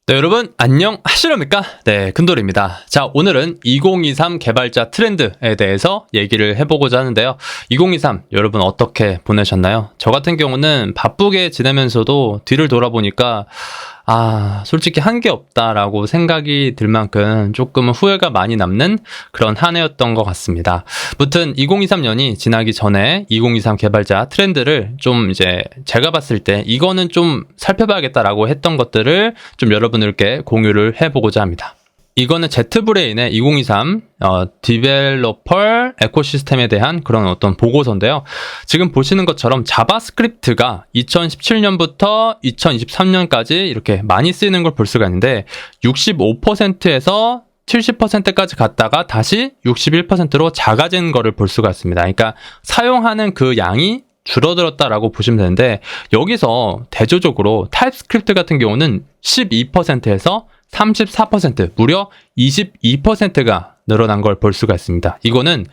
네, 여러분 안녕하시렵니까? 네, 큰돌입니다. 자, 오늘은 2023 개발자 트렌드에 대해서 얘기를 해보고자 하는데요. 2023 여러분 어떻게 보내셨나요? 저 같은 경우는 바쁘게 지내면서도 뒤를 돌아보니까 솔직히 한 게 없다라고 생각이 들 만큼 조금은 후회가 많이 남는 그런 한 해였던 것 같습니다. 무튼 2023년이 지나기 전에 2023 개발자 트렌드를 좀 이제 제가 봤을 때 이거는 좀 살펴봐야겠다라고 했던 것들을 좀 여러분들께 공유를 해보고자 합니다. 이거는 제트브레인의 2023 디벨로퍼 에코시스템에 대한 그런 어떤 보고서인데요. 지금 보시는 것처럼 자바스크립트가 2017년부터 2023년까지 이렇게 많이 쓰이는 걸 볼 수가 있는데 65%에서 70%까지 갔다가 다시 61%로 작아진 거를 볼 수가 있습니다. 그러니까 사용하는 그 양이 줄어들었다라고 보시면 되는데 여기서 대조적으로 타입스크립트 같은 경우는 12%에서 34%, 무려 22%가 늘어난 걸 볼 수가 있습니다. 이거는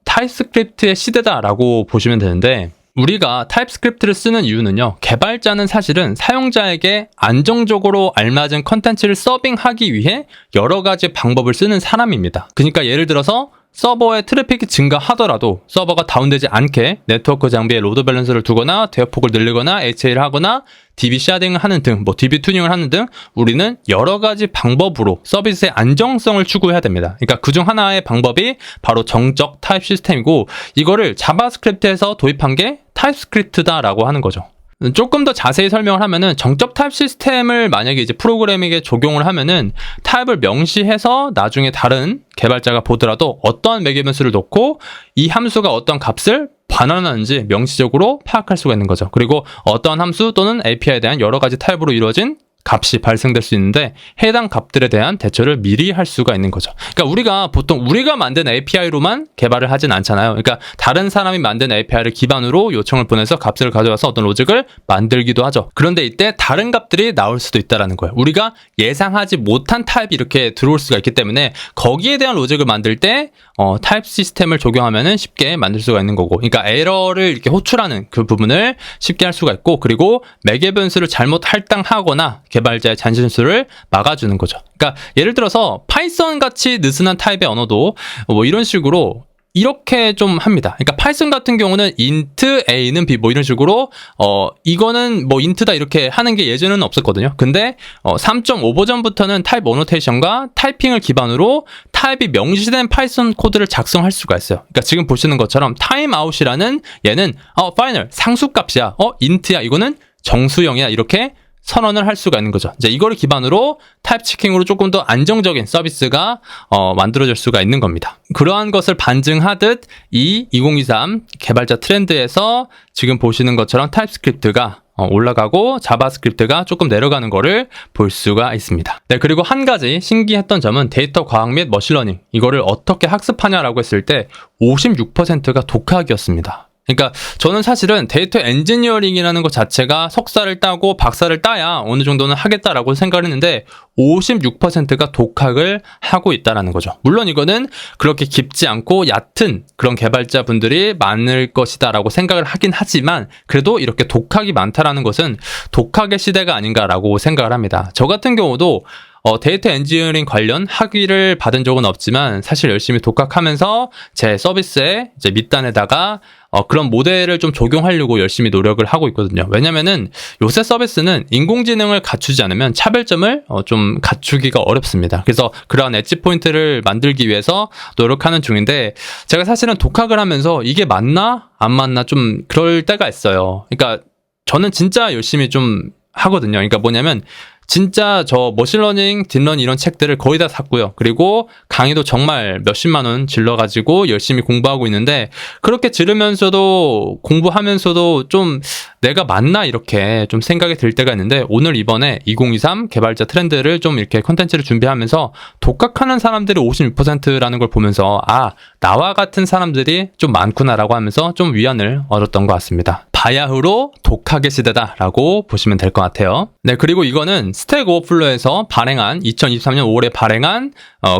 타입스크립트의 시대다라고 보시면 되는데 우리가 타입스크립트를 쓰는 이유는요. 개발자는 사실은 사용자에게 안정적으로 알맞은 컨텐츠를 서빙하기 위해 여러 가지 방법을 쓰는 사람입니다. 그러니까 예를 들어서 서버의 트래픽이 증가하더라도 서버가 다운되지 않게 네트워크 장비에 로드 밸런스를 두거나 대역폭을 늘리거나 HA를 하거나 DB 샤딩을 하는 등 DB 튜닝을 하는 등 우리는 여러 가지 방법으로 서비스의 안정성을 추구해야 됩니다. 그러니까 그중 하나의 방법이 바로 정적 타입 시스템이고 이거를 자바스크립트에서 도입한 게 타입스크립트다라고 하는 거죠. 조금 더 자세히 설명을 하면은 정적 타입 시스템을 만약에 이제 프로그램에게 적용을 하면은 타입을 명시해서 나중에 다른 개발자가 보더라도 어떠한 매개변수를 놓고 이 함수가 어떤 값을 반환하는지 명시적으로 파악할 수가 있는 거죠. 그리고 어떠한 함수 또는 API에 대한 여러 가지 타입으로 이루어진 값이 발생될 수 있는데 해당 값들에 대한 대처를 미리 할 수가 있는 거죠. 그러니까 우리가 보통 우리가 만든 API로만 개발을 하진 않잖아요. 그러니까 다른 사람이 만든 API를 기반으로 요청을 보내서 값을 가져와서 어떤 로직을 만들기도 하죠. 그런데 이때 다른 값들이 나올 수도 있다는 거예요. 우리가 예상하지 못한 타입이 이렇게 들어올 수가 있기 때문에 거기에 대한 로직을 만들 때 타입 시스템을 적용하면은 쉽게 만들 수가 있는 거고, 그러니까 에러를 이렇게 호출하는 그 부분을 쉽게 할 수가 있고, 그리고 매개 변수를 잘못 할당하거나 개발자의 잔실수를 막아주는 거죠. 그러니까 예를 들어서 파이썬 같이 느슨한 타입의 언어도 뭐 이런 식으로 이렇게 좀 합니다. 그러니까 파이썬 같은 경우는 int a는 b 뭐 이런 식으로 이거는 뭐 int다 이렇게 하는 게 예전에는 없었거든요. 근데 3.5 버전부터는 타입 어노테이션과 타이핑을 기반으로 타입이 명시된 파이썬 코드를 작성할 수가 있어요. 그러니까 지금 보시는 것처럼 타임아웃이라는 얘는 final 상수값이야. int야 이거는 정수형이야 이렇게 선언을 할 수가 있는 거죠. 이제 이거를 기반으로 타입 체킹으로 조금 더 안정적인 서비스가 만들어질 수가 있는 겁니다. 그러한 것을 반증하듯 이 2023 개발자 트렌드에서 지금 보시는 것처럼 타입스크립트가 올라가고 자바스크립트가 조금 내려가는 거를 볼 수가 있습니다. 네, 그리고 한 가지 신기했던 점은 데이터 과학 및 머신러닝 이거를 어떻게 학습하냐라고 했을 때 56%가 독학이었습니다. 그러니까 저는 사실은 데이터 엔지니어링이라는 것 자체가 석사를 따고 박사를 따야 어느 정도는 하겠다라고 생각을 했는데 56%가 독학을 하고 있다는 거죠. 물론 이거는 그렇게 깊지 않고 얕은 그런 개발자분들이 많을 것이다라고 생각을 하긴 하지만 그래도 이렇게 독학이 많다라는 것은 독학의 시대가 아닌가라고 생각을 합니다. 저 같은 경우도 데이터 엔지니어링 관련 학위를 받은 적은 없지만 사실 열심히 독학하면서 제 서비스의 이제 밑단에다가 그런 모델을 좀 적용하려고 열심히 노력을 하고 있거든요. 왜냐면은 요새 서비스는 인공지능을 갖추지 않으면 차별점을 좀 갖추기가 어렵습니다. 그래서 그러한 엣지 포인트를 만들기 위해서 노력하는 중인데 제가 사실은 독학을 하면서 이게 맞나 안 맞나 좀 그럴 때가 있어요. 그러니까 저는 진짜 열심히 좀 하거든요. 그러니까 뭐냐면 진짜 저 머신러닝, 딥러닝 이런 책들을 거의 다 샀고요. 그리고 강의도 정말 몇십만 원 질러가지고 열심히 공부하고 있는데 그렇게 들으면서도 공부하면서도 좀 내가 맞나 이렇게 좀 생각이 들 때가 있는데 오늘 이번에 2023 개발자 트렌드를 좀 이렇게 콘텐츠를 준비하면서 독학하는 사람들이 56%라는 걸 보면서 나와 같은 사람들이 좀 많구나라고 하면서 좀 위안을 얻었던 것 같습니다. 바야흐로 독학의 시대다라고 보시면 될 것 같아요. 네, 그리고 이거는 스택 오버플로에서 발행한 2023년 5월에 발행한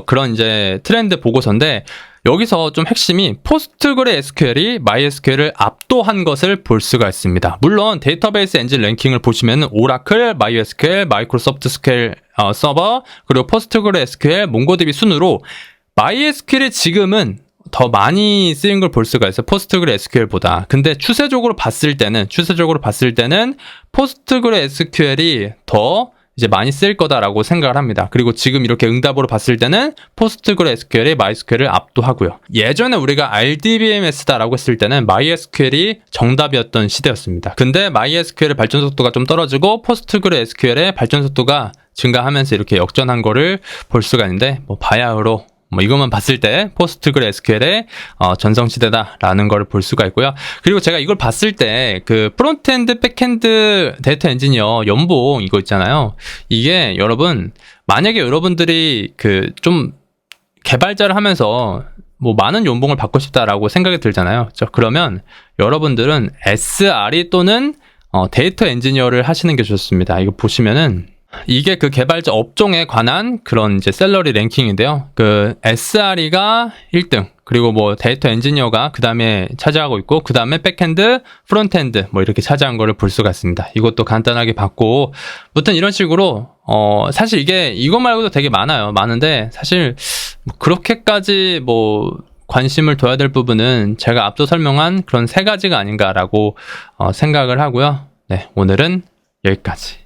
그런 이제 트렌드 보고서인데 여기서 좀 핵심이 포스트그레SQL이 MySQL을 압도한 것을 볼 수가 있습니다. 물론 데이터베이스 엔진 랭킹을 보시면 오라클, MySQL, 마이크로소프트 스퀘어 서버, 그리고 포스트그레SQL, 몽고DB 순으로 MySQL이 지금은 더 많이 쓰인 걸 볼 수가 있어요. 포스트그레SQL보다. 근데 추세적으로 봤을 때는 포스트그레SQL이 더 이제 많이 쓸 거다라고 생각을 합니다. 그리고 지금 이렇게 응답으로 봤을 때는 포스트그레SQL이 MySQL을 압도하고요. 예전에 우리가 RDBMS다라고 했을 때는 MySQL이 정답이었던 시대였습니다. 근데 MySQL의 발전 속도가 좀 떨어지고 포스트그레SQL의 발전 속도가 증가하면서 이렇게 역전한 거를 볼 수가 있는데 뭐 바야흐로 이것만 봤을 때 포스트그레SQL의 전성시대다라는 걸 볼 수가 있고요. 그리고 제가 이걸 봤을 때 그 프론트엔드, 백엔드 데이터 엔지니어 연봉 이거 있잖아요. 이게 여러분 만약에 여러분들이 그 좀 개발자를 하면서 뭐 많은 연봉을 받고 싶다라고 생각이 들잖아요. 그러면 여러분들은 SRE 또는 데이터 엔지니어를 하시는 게 좋습니다. 이거 보시면은 이게 그 개발자 업종에 관한 그런 이제 셀러리 랭킹인데요. 그 SRE가 1등, 그리고 뭐 데이터 엔지니어가 그 다음에 차지하고 있고, 그 다음에 백엔드, 프론트엔드 뭐 이렇게 차지한 거를 볼 수가 있습니다. 이것도 간단하게 봤고, 아무튼 이런 식으로 사실 이거 말고도 되게 많은데 사실 뭐 그렇게까지 뭐 관심을 둬야 될 부분은 제가 앞서 설명한 그런 3가지가 아닌가라고 생각을 하고요. 네, 오늘은 여기까지.